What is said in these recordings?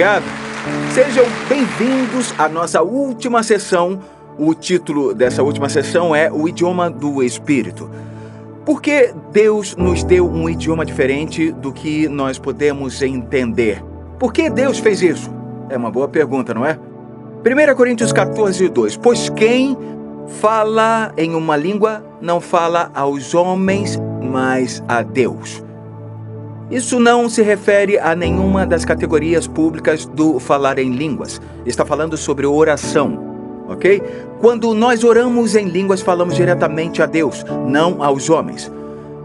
Obrigado. Sejam bem-vindos à nossa última sessão. O título dessa última sessão é O Idioma do Espírito. Por que Deus nos deu um idioma diferente do que nós podemos entender? Por que Deus fez isso? É uma boa pergunta, não é? 1 Coríntios 14:2. Pois quem fala em uma língua não fala aos homens, mas a Deus. Isso não se refere a nenhuma das categorias públicas do falar em línguas. Está falando sobre oração, ok? Quando nós oramos em línguas, falamos diretamente a Deus, não aos homens.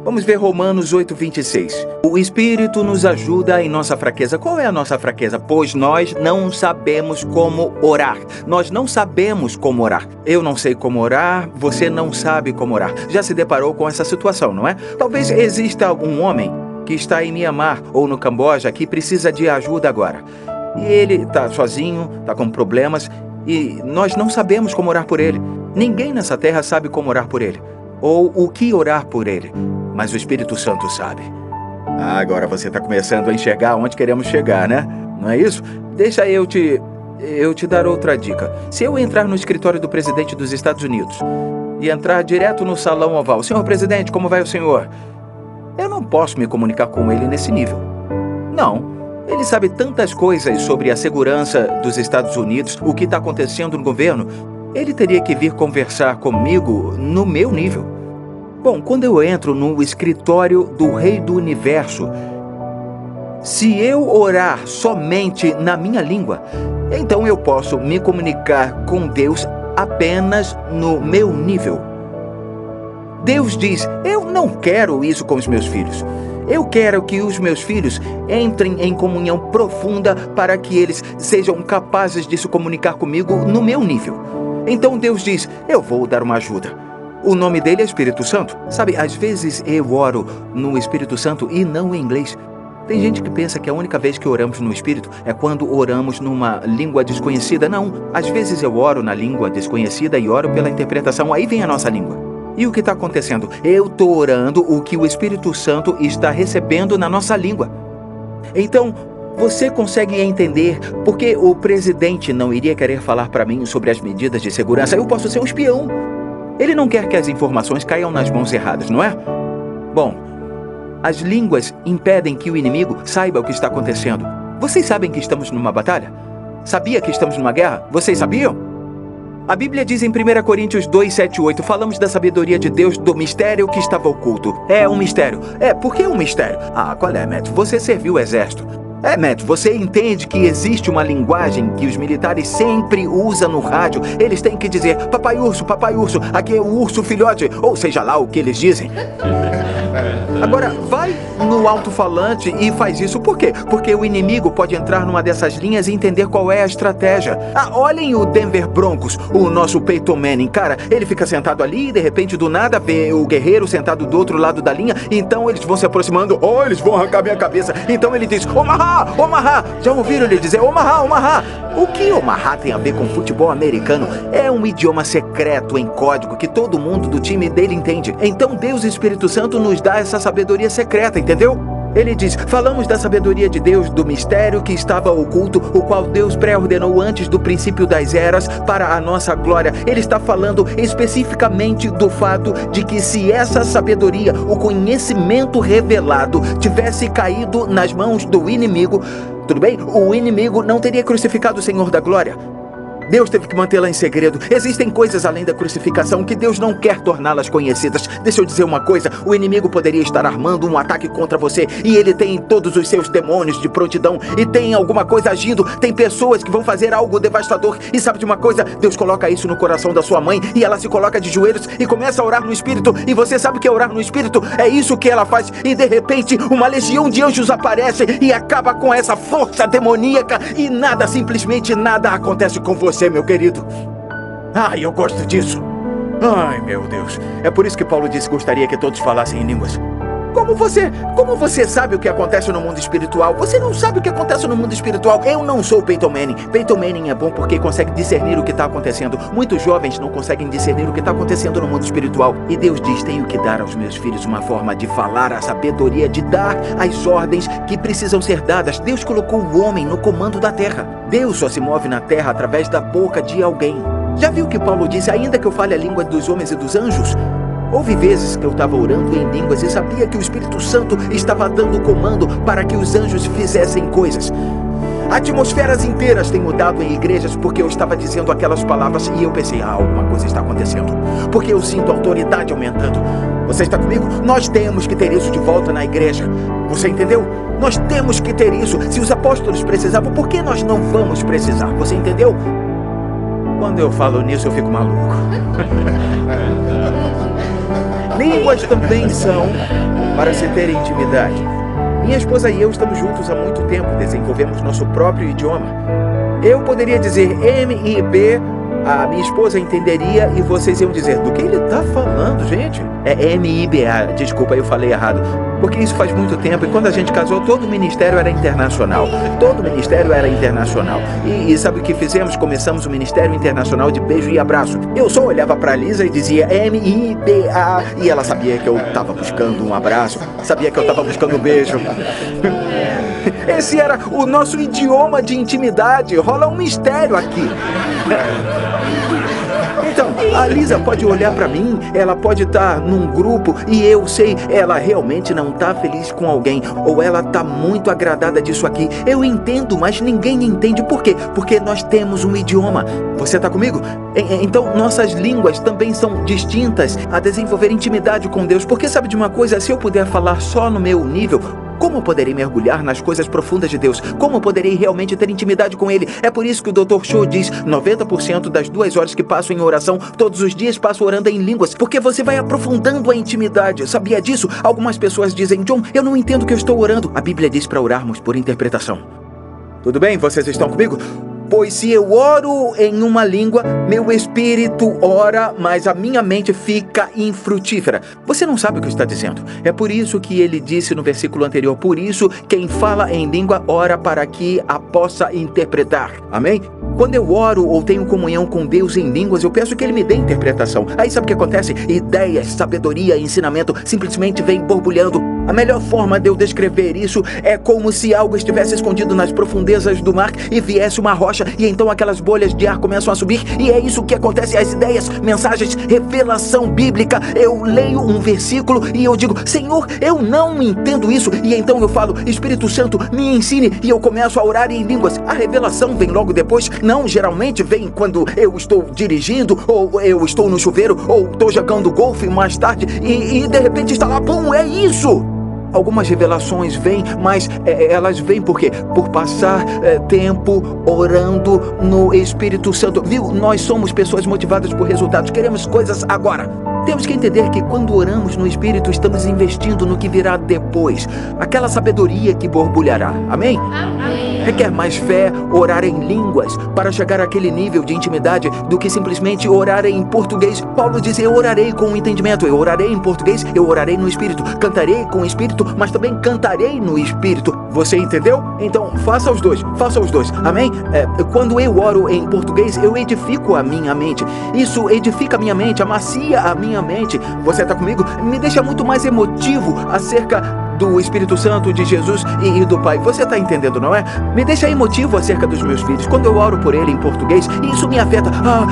Vamos ver Romanos 8:26. O Espírito nos ajuda em nossa fraqueza. Qual é a nossa fraqueza? Pois nós não sabemos como orar. Nós não sabemos como orar. Eu não sei como orar, você não sabe como orar. Já se deparou com essa situação, não é? Talvez exista um homem que está em Mianmar ou no Camboja que precisa de ajuda agora. E ele está sozinho, está com problemas e nós não sabemos como orar por ele. Ninguém nessa terra sabe como orar por ele ou o que orar por ele. Mas o Espírito Santo sabe. Agora você está começando a enxergar onde queremos chegar, né? Não é isso? Deixa eu te dar outra dica. Se eu entrar no escritório do presidente dos Estados Unidos e entrar direto no salão oval, senhor presidente, como vai o senhor? Eu não posso me comunicar com ele nesse nível. Não. Ele sabe tantas coisas sobre a segurança dos Estados Unidos, o que está acontecendo no governo. Ele teria que vir conversar comigo no meu nível. Bom, quando eu entro no escritório do Rei do Universo, se eu orar somente na minha língua, então eu posso me comunicar com Deus apenas no meu nível. Deus diz, eu não quero isso com os meus filhos. Eu quero que os meus filhos entrem em comunhão profunda para que eles sejam capazes de se comunicar comigo no meu nível. Então Deus diz, eu vou dar uma ajuda. O nome dele é Espírito Santo. Sabe, às vezes eu oro no Espírito Santo e não em inglês. Tem gente que pensa que a única vez que oramos no Espírito é quando oramos numa língua desconhecida. Não, às vezes eu oro na língua desconhecida e oro pela interpretação. Aí vem a nossa língua. E o que está acontecendo? Eu estou orando o que o Espírito Santo está recebendo na nossa língua. Então, você consegue entender por que o presidente não iria querer falar para mim sobre as medidas de segurança? Eu posso ser um espião. Ele não quer que as informações caiam nas mãos erradas, não é? Bom, as línguas impedem que o inimigo saiba o que está acontecendo. Vocês sabem que estamos numa batalha? Sabia que estamos numa guerra? Vocês sabiam? A Bíblia diz em 1 Coríntios 2:7-8, falamos da sabedoria de Deus, do mistério que estava oculto. É um mistério. Por que um mistério? Qual é, Matt? Você serviu o exército. Matt, você entende que existe uma linguagem que os militares sempre usam no rádio. Eles têm que dizer, papai urso, aqui é o urso filhote, ou seja lá o que eles dizem. Agora, vai no alto-falante e faz isso. Por quê? Porque o inimigo pode entrar numa dessas linhas e entender qual é a estratégia. Olhem o Denver Broncos, o nosso Peyton Manning. Cara, ele fica sentado ali e de repente do nada vê o guerreiro sentado do outro lado da linha. Então eles vão se aproximando. Eles vão arrancar minha cabeça. Então ele diz, Omaha! Já ouviram ele dizer Omaha? O que Omaha tem a ver com futebol americano? É um idioma secreto em código que todo mundo do time dele entende. Então Deus e Espírito Santo nos dá essa sabedoria secreta, entendeu? Ele diz, falamos da sabedoria de Deus, do mistério que estava oculto, o qual Deus pré-ordenou antes do princípio das eras para a nossa glória. Ele está falando especificamente do fato de que se essa sabedoria, o conhecimento revelado, tivesse caído nas mãos do inimigo, tudo bem? O inimigo não teria crucificado o Senhor da glória. Deus teve que mantê-la em segredo. Existem coisas além da crucificação que Deus não quer torná-las conhecidas. Deixa eu dizer uma coisa, o inimigo poderia estar armando um ataque contra você e ele tem todos os seus demônios de prontidão e tem alguma coisa agindo, tem pessoas que vão fazer algo devastador e sabe de uma coisa? Deus coloca isso no coração da sua mãe e ela se coloca de joelhos e começa a orar no Espírito e você sabe que orar no Espírito é isso que ela faz e de repente uma legião de anjos aparece e acaba com essa força demoníaca e nada, simplesmente nada acontece com você, meu querido. Eu gosto disso. Meu Deus. É por isso que Paulo disse que gostaria que todos falassem em línguas. Como você sabe o que acontece no mundo espiritual? Você não sabe o que acontece no mundo espiritual. Eu não sou Peyton Manning. Peyton Manning é bom porque consegue discernir o que está acontecendo. Muitos jovens não conseguem discernir o que está acontecendo no mundo espiritual. E Deus diz: tenho que dar aos meus filhos uma forma de falar a sabedoria, de dar as ordens que precisam ser dadas. Deus colocou o homem no comando da terra. Deus só se move na terra através da boca de alguém. Já viu que Paulo disse: ainda que eu fale a língua dos homens e dos anjos? Houve vezes que eu estava orando em línguas e sabia que o Espírito Santo estava dando comando para que os anjos fizessem coisas. Atmosferas inteiras têm mudado em igrejas porque eu estava dizendo aquelas palavras e eu pensei: alguma coisa está acontecendo. Porque eu sinto a autoridade aumentando. Você está comigo? Nós temos que ter isso de volta na igreja. Você entendeu? Nós temos que ter isso. Se os apóstolos precisavam, por que nós não vamos precisar? Você entendeu? Quando eu falo nisso, eu fico maluco. Línguas também são para se ter intimidade. Minha esposa e eu estamos juntos há muito tempo, desenvolvemos nosso próprio idioma. Eu poderia dizer M-I-B, a minha esposa entenderia e vocês iam dizer: do que ele está falando, gente? É M-I-B-A, desculpa, eu falei errado. Porque isso faz muito tempo e quando a gente casou, todo o ministério era internacional. Todo o ministério era internacional. E sabe o que fizemos? Começamos o Ministério Internacional de Beijo e Abraço. Eu só olhava para Lisa e dizia M-I-B-A e ela sabia que eu estava buscando um abraço, sabia que eu estava buscando um beijo. Esse era o nosso idioma de intimidade. Rola um mistério aqui. Então, a Lisa pode olhar para mim, ela pode estar num grupo e eu sei, ela realmente não está feliz com alguém, ou ela está muito agradada disso aqui. Eu entendo, mas ninguém entende. Por quê? Porque nós temos um idioma. Você está comigo? Então, nossas línguas também são distintas a desenvolver intimidade com Deus. Porque sabe de uma coisa? Se eu puder falar só no meu nível, como poderei mergulhar nas coisas profundas de Deus? Como poderei realmente ter intimidade com Ele? É por isso que o Dr. Cho diz: 90% das 2 horas que passo em oração, todos os dias passo orando em línguas, porque você vai aprofundando a intimidade. Sabia disso? Algumas pessoas dizem: John, eu não entendo o que eu estou orando. A Bíblia diz para orarmos por interpretação. Tudo bem? Vocês estão comigo? Pois se eu oro em uma língua, meu espírito ora, mas a minha mente fica infrutífera. Você não sabe o que está dizendo. É por isso que ele disse no versículo anterior: por isso, quem fala em língua ora para que a possa interpretar. Amém? Quando eu oro ou tenho comunhão com Deus em línguas, eu peço que Ele me dê interpretação. Aí sabe o que acontece? Ideias, sabedoria, ensinamento simplesmente vem borbulhando. A melhor forma de eu descrever isso é como se algo estivesse escondido nas profundezas do mar e viesse uma rocha e então aquelas bolhas de ar começam a subir e é isso que acontece. As ideias, mensagens, revelação bíblica. Eu leio um versículo e eu digo: Senhor, eu não entendo isso. E então eu falo: Espírito Santo, me ensine, e eu começo a orar em línguas. A revelação vem logo depois. Não, geralmente vem quando eu estou dirigindo, ou eu estou no chuveiro, ou estou jogando golfe mais tarde e de repente está lá, pum, é isso! Algumas revelações vêm, mas elas vêm por quê? Por passar tempo orando no Espírito Santo. Viu? Nós somos pessoas motivadas por resultados. Queremos coisas agora. Temos que entender que quando oramos no Espírito, estamos investindo no que virá depois. Aquela sabedoria que borbulhará. Amém? Amém. Requer mais fé orar em línguas para chegar àquele nível de intimidade do que simplesmente orar em português. Paulo diz: eu orarei com entendimento, eu orarei em português, eu orarei no Espírito, cantarei com o Espírito, mas também cantarei no Espírito. Você entendeu? Então faça os dois, amém? Quando eu oro em português, eu edifico a minha mente. Isso edifica a minha mente, amacia a minha mente. Você está comigo? Me deixa muito mais emotivo acerca do Espírito Santo, de Jesus e do Pai. Você está entendendo, não é? Me deixa emotivo acerca dos meus filhos. Quando eu oro por ele em português, isso me afeta.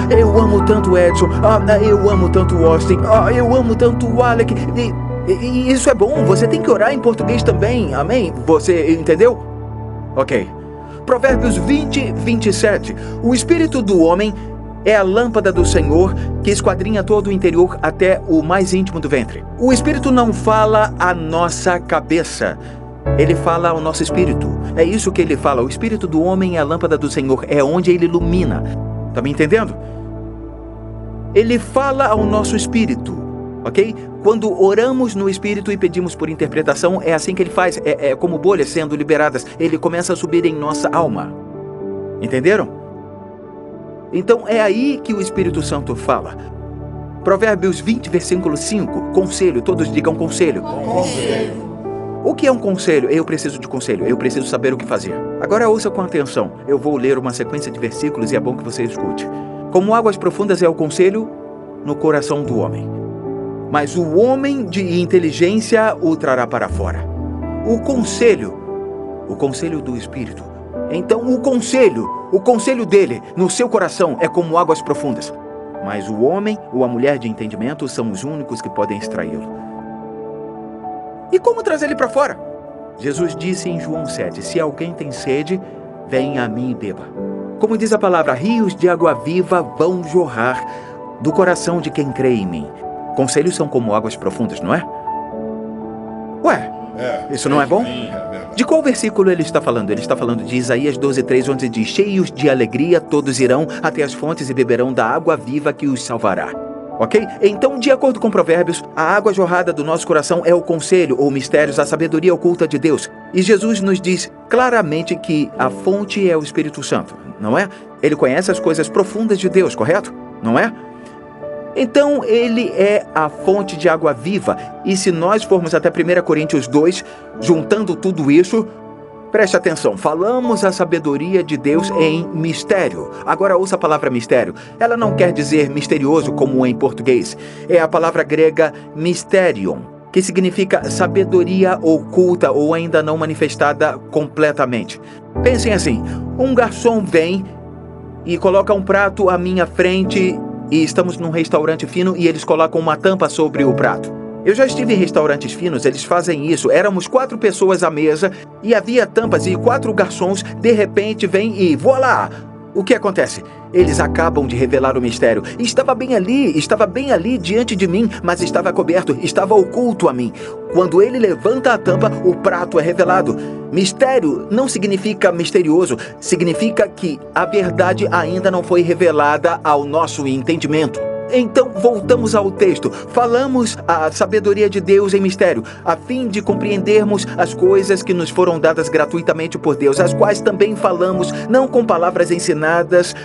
Eu amo tanto o Edson. Eu amo tanto o Austin. Eu amo tanto o Alec. E isso é bom. Você tem que orar em português também. Amém? Você entendeu? Ok. Provérbios 20, 27. O espírito do homem é a lâmpada do Senhor que esquadrinha todo o interior até o mais íntimo do ventre. O Espírito não fala à nossa cabeça. Ele fala ao nosso espírito. É isso que ele fala. O espírito do homem é a lâmpada do Senhor. É onde ele ilumina. Tá me entendendo? Ele fala ao nosso espírito. Ok? Quando oramos no Espírito e pedimos por interpretação, é assim que ele faz. É como bolhas sendo liberadas. Ele começa a subir em nossa alma. Entenderam? Então é aí que o Espírito Santo fala. Provérbios 20, versículo 5. Conselho, todos digam conselho. Conselho. O que é um conselho? Eu preciso de conselho, eu preciso saber o que fazer. Agora ouça com atenção, eu vou ler uma sequência de versículos e é bom que você escute. Como águas profundas é o conselho no coração do homem, mas o homem de inteligência o trará para fora. O conselho do Espírito. Então o conselho dele no seu coração é como águas profundas. Mas o homem ou a mulher de entendimento são os únicos que podem extraí-lo. E como trazer ele para fora? Jesus disse em João 7, se alguém tem sede, venha a mim e beba. Como diz a palavra, rios de água viva vão jorrar do coração de quem crê em mim. Conselhos são como águas profundas, não é? Ué, isso não é bom? De qual versículo ele está falando? Ele está falando de Isaías 12:3, onde diz, cheios de alegria todos irão até as fontes e beberão da água viva que os salvará. Ok? Então, de acordo com Provérbios, a água jorrada do nosso coração é o conselho ou mistérios, a sabedoria oculta de Deus. E Jesus nos diz claramente que a fonte é o Espírito Santo, não é? Ele conhece as coisas profundas de Deus, correto? Não é? Então, ele é a fonte de água viva. E se nós formos até 1 Coríntios 2, juntando tudo isso, preste atenção, falamos a sabedoria de Deus em mistério. Agora ouça a palavra mistério. Ela não quer dizer misterioso como em português. É a palavra grega mysterion, que significa sabedoria oculta ou ainda não manifestada completamente. Pensem assim, um garçom vem e coloca um prato à minha frente e estamos num restaurante fino e eles colocam uma tampa sobre o prato. Eu já estive em restaurantes finos, eles fazem isso. Éramos 4 pessoas à mesa e havia tampas e 4 garçons, de repente vêm e voilá! O que acontece? Eles acabam de revelar o mistério. Estava bem ali diante de mim, mas estava coberto, estava oculto a mim. Quando ele levanta a tampa, o prato é revelado. Mistério não significa misterioso, significa que a verdade ainda não foi revelada ao nosso entendimento. Então, voltamos ao texto. Falamos a sabedoria de Deus em mistério, a fim de compreendermos as coisas que nos foram dadas gratuitamente por Deus, as quais também falamos, não com palavras ensinadas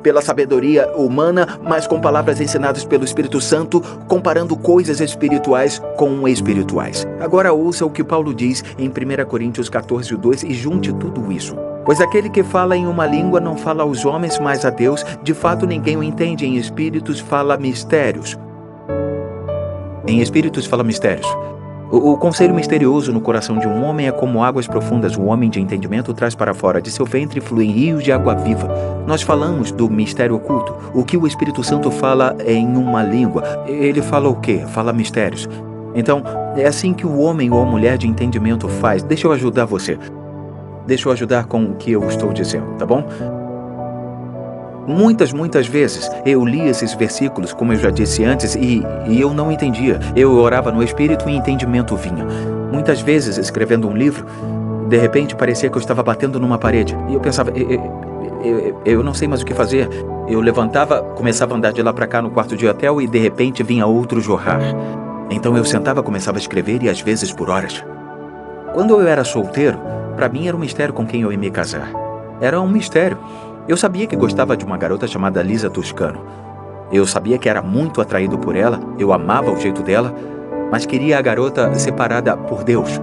pela sabedoria humana, mas com palavras ensinadas pelo Espírito Santo, comparando coisas espirituais com espirituais. Agora ouça o que Paulo diz em 1 Coríntios 14:2 e junte tudo isso. Pois aquele que fala em uma língua não fala aos homens, mas a Deus. De fato, ninguém o entende. Em espíritos fala mistérios. O conselho misterioso no coração de um homem é como águas profundas. O homem de entendimento traz para fora. De seu ventre fluem rios de água viva. Nós falamos do mistério oculto. O que o Espírito Santo fala em uma língua. Ele fala o quê? Fala mistérios. Então, é assim que o homem ou a mulher de entendimento faz. Deixa eu ajudar você. Deixa eu ajudar com o que eu estou dizendo, tá bom? Muitas vezes eu li esses versículos, como eu já disse antes, e eu não entendia. Eu orava no Espírito e entendimento vinha. Muitas vezes, escrevendo um livro, de repente parecia que eu estava batendo numa parede. E eu pensava, eu não sei mais o que fazer. Eu levantava, começava a andar de lá para cá no quarto de hotel e de repente vinha outro jorrar. Então eu sentava, começava a escrever e às vezes por horas. Quando eu era solteiro, para mim era um mistério com quem eu ia me casar. Era um mistério. Eu sabia que gostava de uma garota chamada Lisa Toscano. Eu sabia que era muito atraído por ela, eu amava o jeito dela, mas queria a garota separada por Deus.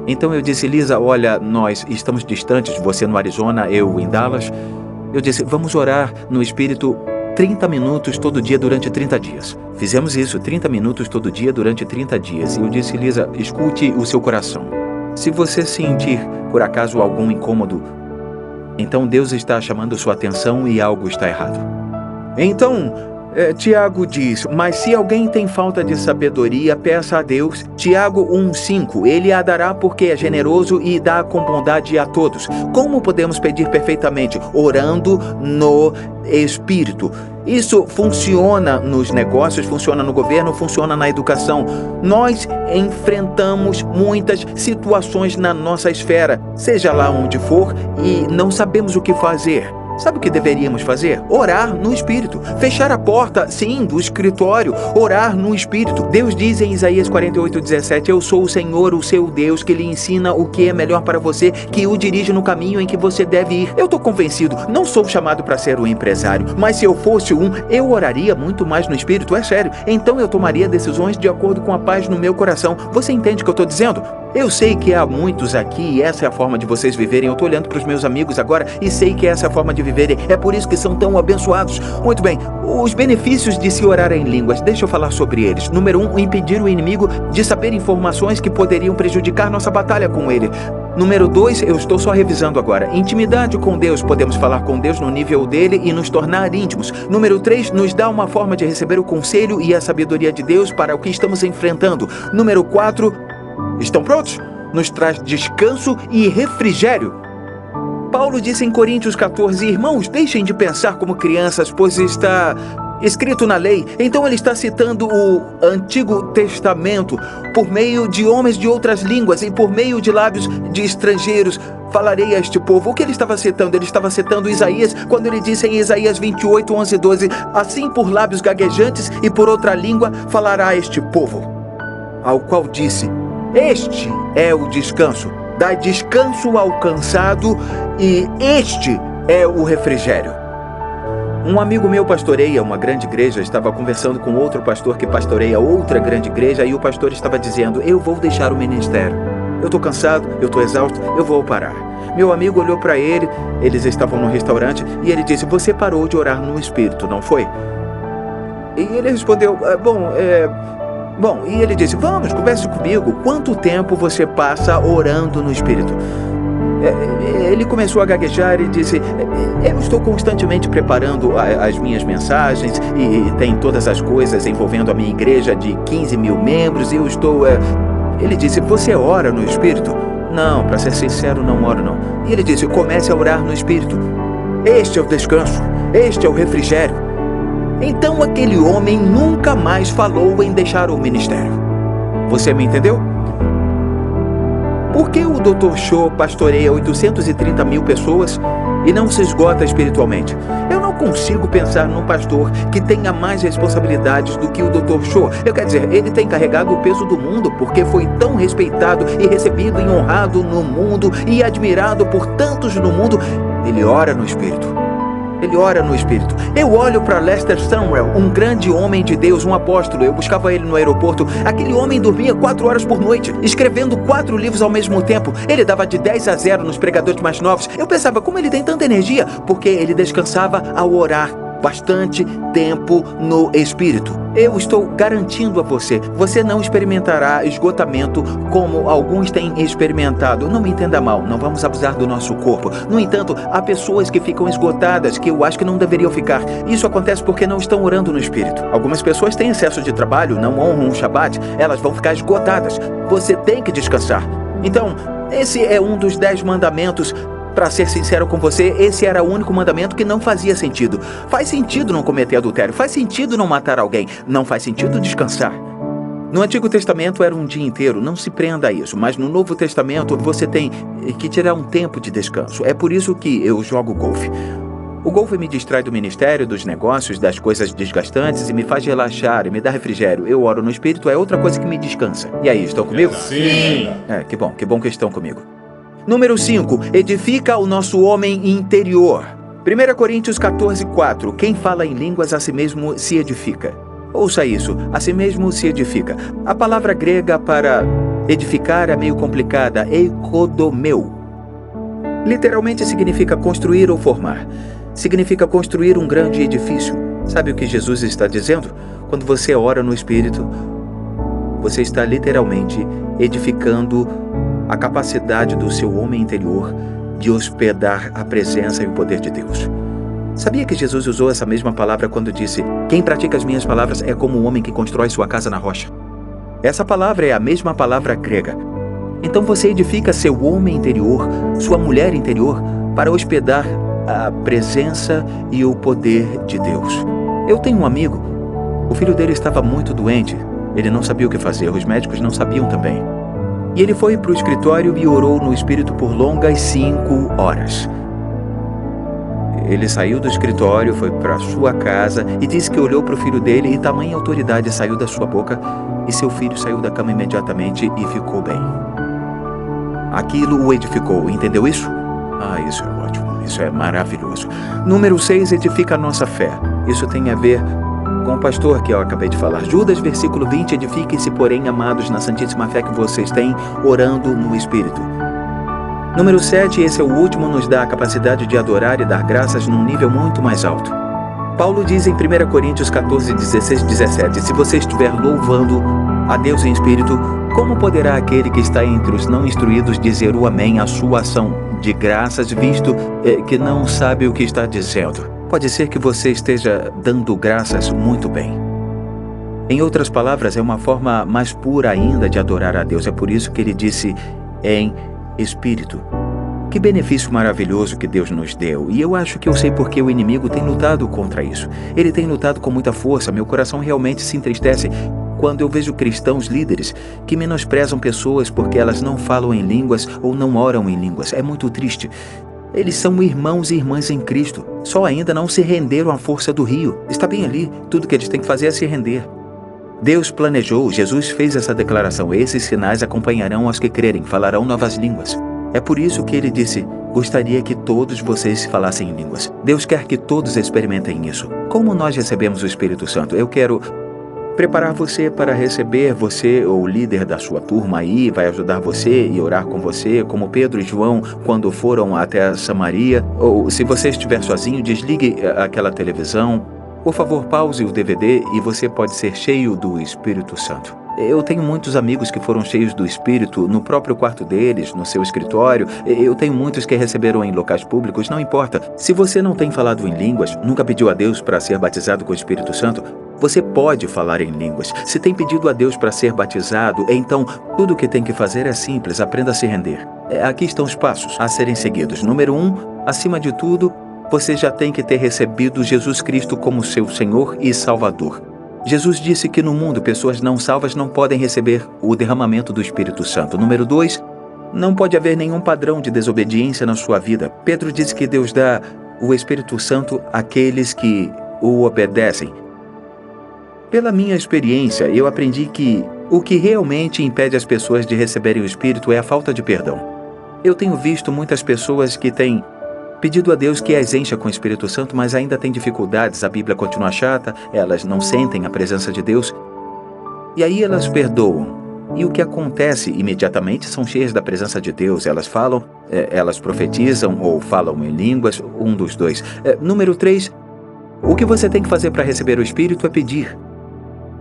Então eu disse, Lisa, olha, nós estamos distantes, você no Arizona, eu em Dallas. Eu disse, vamos orar no Espírito 30 minutos todo dia durante 30 dias. Fizemos isso, 30 minutos todo dia durante 30 dias. E eu disse, Lisa, escute o seu coração. Se você sentir, por acaso, algum incômodo, então Deus está chamando sua atenção e algo está errado. Então, Tiago diz, mas se alguém tem falta de sabedoria, peça a Deus. Tiago 1:5, Ele a dará porque é generoso e dá com bondade a todos. Como podemos pedir perfeitamente? Orando no Espírito. Isso funciona nos negócios, funciona no governo, funciona na educação. Nós enfrentamos muitas situações na nossa esfera, seja lá onde for, e não sabemos o que fazer. Sabe o que deveríamos fazer? Orar no Espírito. Fechar a porta, sim, do escritório. Orar no Espírito. Deus diz em Isaías 48:17, eu sou o Senhor, o seu Deus, que lhe ensina o que é melhor para você, que o dirige no caminho em que você deve ir. Eu estou convencido, não sou chamado para ser um empresário, mas se eu fosse eu oraria muito mais no Espírito, é sério. Então eu tomaria decisões de acordo com a paz no meu coração. Você entende o que eu estou dizendo? Eu sei que há muitos aqui e essa é a forma de vocês viverem. Eu estou olhando para os meus amigos agora e sei que essa é a forma de viverem. É por isso que são tão abençoados. Muito bem, os benefícios de se orar em línguas, deixa eu falar sobre eles. Número 1, impedir o inimigo de saber informações que poderiam prejudicar nossa batalha com ele. Número 2, eu estou só revisando agora. Intimidade com Deus, podemos falar com Deus no nível dele e nos tornar íntimos. Número 3, nos dá uma forma de receber o conselho e a sabedoria de Deus para o que estamos enfrentando. Número 4, estão prontos? Nos traz descanso e refrigério. Paulo disse em Coríntios 14, irmãos, deixem de pensar como crianças, pois está escrito na lei. Então ele está citando o Antigo Testamento por meio de homens de outras línguas e por meio de lábios de estrangeiros. Falarei a este povo. O que ele estava citando? Ele estava citando Isaías, quando ele disse em Isaías 28, 11 e 12, assim por lábios gaguejantes e por outra língua falará a este povo. Ao qual disse, este é o descanso. Dá descanso ao cansado e este é o refrigério. Um amigo meu pastoreia uma grande igreja, estava conversando com outro pastor que pastoreia outra grande igreja e o pastor estava dizendo, eu vou deixar o ministério. Eu estou cansado, eu estou exausto, eu vou parar. Meu amigo olhou para ele, eles estavam no restaurante e ele disse, você parou de orar no Espírito, não foi? E ele respondeu, Bom, e ele disse, vamos, converse comigo, quanto tempo você passa orando no Espírito? Ele começou a gaguejar e disse, eu estou constantemente preparando as minhas mensagens e tem todas as coisas envolvendo a minha igreja de 15 mil membros e eu estou... Ele disse, você ora no Espírito? Não, para ser sincero, não oro não. E ele disse, comece a orar no Espírito. Este é o descanso, este é o refrigério. Então aquele homem nunca mais falou em deixar o ministério. Você me entendeu? Por que o Dr. Cho pastoreia 830 mil pessoas e não se esgota espiritualmente? Eu não consigo pensar num pastor que tenha mais responsabilidades do que o Dr. Cho. Eu quero dizer, ele tem carregado o peso do mundo porque foi tão respeitado e recebido e honrado no mundo e admirado por tantos no mundo. Ele ora no Espírito. Ele ora no Espírito. Eu olho para Lester Sumrall, um grande homem de Deus, um apóstolo. Eu buscava ele no aeroporto. Aquele homem dormia 4 horas por noite, escrevendo 4 livros ao mesmo tempo. Ele dava de 10-0 nos pregadores mais novos. Eu pensava, como ele tem tanta energia? Porque ele descansava ao orar. Bastante tempo no Espírito. Eu estou garantindo a você, você não experimentará esgotamento como alguns têm experimentado. Não me entenda mal, não vamos abusar do nosso corpo. No entanto, há pessoas que ficam esgotadas, que eu acho que não deveriam ficar. Isso acontece porque não estão orando no Espírito. Algumas pessoas têm excesso de trabalho, não honram o Shabat, elas vão ficar esgotadas. Você tem que descansar. Então, esse é um dos 10 mandamentos. Para ser sincero com você, esse era o único mandamento que não fazia sentido. Faz sentido não cometer adultério, faz sentido não matar alguém, não faz sentido descansar. No Antigo Testamento era um dia inteiro, não se prenda a isso, mas no Novo Testamento você tem que tirar um tempo de descanso. É por isso que eu jogo golfe. O golfe me distrai do ministério, dos negócios, das coisas desgastantes e me faz relaxar e me dá refrigério. Eu oro no Espírito, é outra coisa que me descansa. E aí, estão comigo? Sim! Que bom que estão comigo. Número 5, edifica o nosso homem interior. 1 Coríntios 14:4, quem fala em línguas a si mesmo se edifica. Ouça isso, a si mesmo se edifica. A palavra grega para edificar é meio complicada, eikodomeu. Literalmente significa construir ou formar. Significa construir um grande edifício. Sabe o que Jesus está dizendo? Quando você ora no Espírito, você está literalmente edificando a capacidade do seu homem interior de hospedar a presença e o poder de Deus. Sabia que Jesus usou essa mesma palavra quando disse, quem pratica as minhas palavras é como um homem que constrói sua casa na rocha? Essa palavra é a mesma palavra grega. Então você edifica seu homem interior, sua mulher interior, para hospedar a presença e o poder de Deus. Eu tenho um amigo, o filho dele estava muito doente, ele não sabia o que fazer, os médicos não sabiam também. E ele foi para o escritório e orou no Espírito por longas 5 horas. Ele saiu do escritório, foi para sua casa e disse que olhou para o filho dele e tamanha autoridade saiu da sua boca e seu filho saiu da cama imediatamente e ficou bem. Aquilo o edificou, entendeu isso? Isso é ótimo, isso é maravilhoso. Número 6, edifica a nossa fé. Isso tem a ver com o pastor que eu acabei de falar. Judas, versículo 20, edifiquem-se, porém, amados, na santíssima fé que vocês têm, orando no Espírito. Número 7, esse é o último, nos dá a capacidade de adorar e dar graças num nível muito mais alto. Paulo diz em 1 Coríntios 14, 16, 17, se você estiver louvando a Deus em Espírito, como poderá aquele que está entre os não instruídos dizer o amém à sua ação de graças, visto que não sabe o que está dizendo? Pode ser que você esteja dando graças muito bem. Em outras palavras, é uma forma mais pura ainda de adorar a Deus. É por isso que ele disse em Espírito. Que benefício maravilhoso que Deus nos deu. E eu acho que eu sei porque o inimigo tem lutado contra isso. Ele tem lutado com muita força. Meu coração realmente se entristece quando eu vejo cristãos líderes que menosprezam pessoas porque elas não falam em línguas ou não oram em línguas. É muito triste. Eles são irmãos e irmãs em Cristo. Só ainda não se renderam à força do rio. Está bem ali. Tudo que eles têm que fazer é se render. Deus planejou, Jesus fez essa declaração. Esses sinais acompanharão aos que crerem, falarão novas línguas. É por isso que ele disse, gostaria que todos vocês falassem em línguas. Deus quer que todos experimentem isso. Como nós recebemos o Espírito Santo? Eu quero preparar você para receber, você ou o líder da sua turma aí, vai ajudar você e orar com você, como Pedro e João quando foram até Samaria. Ou se você estiver sozinho, desligue aquela televisão. Por favor, pause o DVD e você pode ser cheio do Espírito Santo. Eu tenho muitos amigos que foram cheios do Espírito no próprio quarto deles, no seu escritório. Eu tenho muitos que receberam em locais públicos, não importa. Se você não tem falado em línguas, nunca pediu a Deus para ser batizado com o Espírito Santo, você pode falar em línguas. Se tem pedido a Deus para ser batizado, então tudo o que tem que fazer é simples, aprenda a se render. Aqui estão os passos a serem seguidos. Número 1, acima de tudo, você já tem que ter recebido Jesus Cristo como seu Senhor e Salvador. Jesus disse que no mundo pessoas não salvas não podem receber o derramamento do Espírito Santo. Número 2, não pode haver nenhum padrão de desobediência na sua vida. Pedro disse que Deus dá o Espírito Santo àqueles que o obedecem. Pela minha experiência, eu aprendi que o que realmente impede as pessoas de receberem o Espírito é a falta de perdão. Eu tenho visto muitas pessoas que têm pedido a Deus que as encha com o Espírito Santo, mas ainda têm dificuldades, a Bíblia continua chata, elas não sentem a presença de Deus. E aí elas perdoam. E o que acontece imediatamente são cheias da presença de Deus. Elas falam, elas profetizam ou falam em línguas, um dos dois. Número 3, o que você tem que fazer para receber o Espírito é pedir.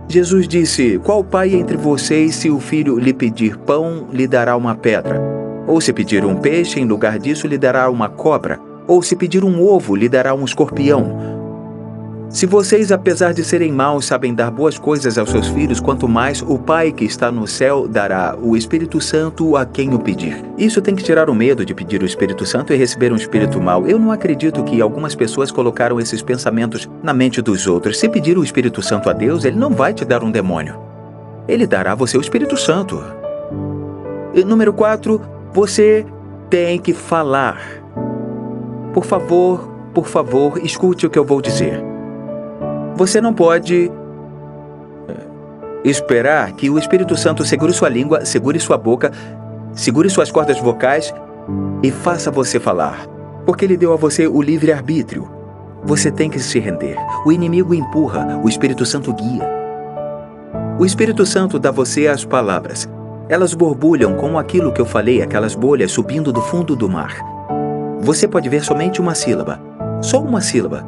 Jesus disse, qual pai entre vocês, se o filho lhe pedir pão, lhe dará uma pedra? Ou se pedir um peixe, em lugar disso lhe dará uma cobra? Ou se pedir um ovo, lhe dará um escorpião? Se vocês, apesar de serem maus, sabem dar boas coisas aos seus filhos, quanto mais o Pai que está no céu dará o Espírito Santo a quem o pedir. Isso tem que tirar o medo de pedir o Espírito Santo e receber um espírito mau. Eu não acredito que algumas pessoas colocaram esses pensamentos na mente dos outros. Se pedir o Espírito Santo a Deus, Ele não vai te dar um demônio. Ele dará a você o Espírito Santo. E número 4, você tem que falar. Por favor, escute o que eu vou dizer. Você não pode esperar que o Espírito Santo segure sua língua, segure sua boca, segure suas cordas vocais e faça você falar. Porque Ele deu a você o livre-arbítrio. Você tem que se render. O inimigo empurra, o Espírito Santo guia. O Espírito Santo dá a você as palavras. Elas borbulham como aquilo que eu falei, aquelas bolhas subindo do fundo do mar. Você pode ver somente uma sílaba. Só uma sílaba.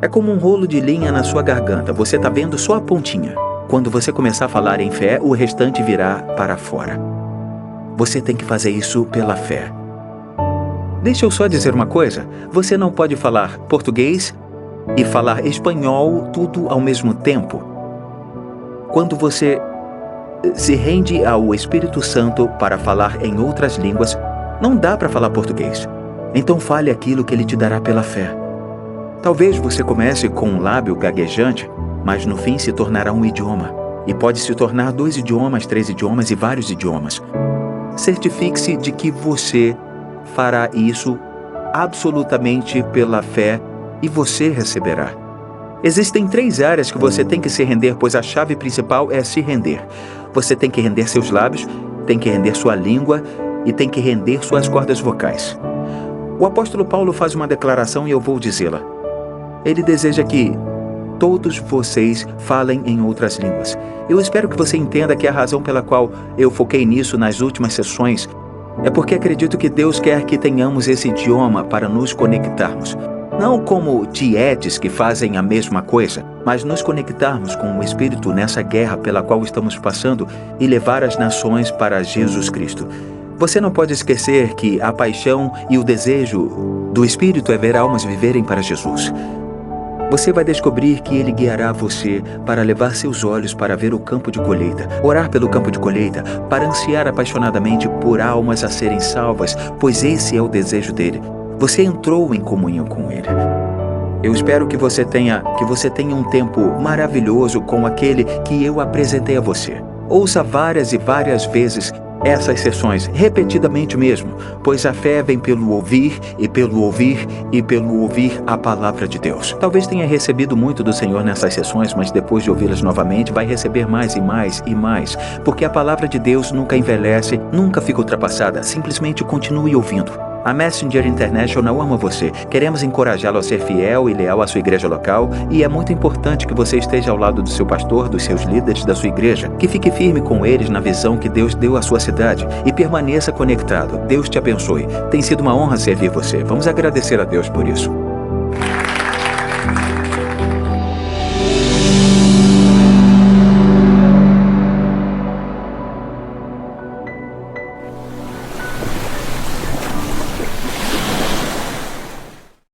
É como um rolo de linha na sua garganta. Você está vendo só a pontinha. Quando você começar a falar em fé, o restante virá para fora. Você tem que fazer isso pela fé. Deixa eu só dizer uma coisa. Você não pode falar português e falar espanhol tudo ao mesmo tempo. Quando você se rende ao Espírito Santo para falar em outras línguas, não dá para falar português. Então fale aquilo que Ele te dará pela fé. Talvez você comece com um lábio gaguejante, mas no fim se tornará um idioma. E pode se tornar 2 idiomas, 3 idiomas e vários idiomas. Certifique-se de que você fará isso absolutamente pela fé e você receberá. Existem 3 áreas que você tem que se render, pois a chave principal é se render. Você tem que render seus lábios, tem que render sua língua e tem que render suas cordas vocais. O apóstolo Paulo faz uma declaração e eu vou dizê-la. Ele deseja que todos vocês falem em outras línguas. Eu espero que você entenda que a razão pela qual eu foquei nisso nas últimas sessões é porque acredito que Deus quer que tenhamos esse idioma para nos conectarmos. Não como dietes que fazem a mesma coisa, mas nos conectarmos com o Espírito nessa guerra pela qual estamos passando e levar as nações para Jesus Cristo. Você não pode esquecer que a paixão e o desejo do Espírito é ver almas viverem para Jesus. Você vai descobrir que Ele guiará você para levar seus olhos para ver o campo de colheita, orar pelo campo de colheita, para ansiar apaixonadamente por almas a serem salvas, pois esse é o desejo dele. Você entrou em comunhão com Ele. Eu espero que você tenha um tempo maravilhoso com aquele que eu apresentei a você. Ouça várias e várias vezes essas sessões, repetidamente mesmo, pois a fé vem pelo ouvir e pelo ouvir e pelo ouvir a palavra de Deus. Talvez tenha recebido muito do Senhor nessas sessões, mas depois de ouvi-las novamente, vai receber mais e mais e mais, porque a palavra de Deus nunca envelhece, nunca fica ultrapassada, simplesmente continue ouvindo. A Messenger International ama você. Queremos encorajá-lo a ser fiel e leal à sua igreja local e é muito importante que você esteja ao lado do seu pastor, dos seus líderes da sua igreja, que fique firme com eles na visão que Deus deu à sua cidade e permaneça conectado. Deus te abençoe. Tem sido uma honra servir você. Vamos agradecer a Deus por isso.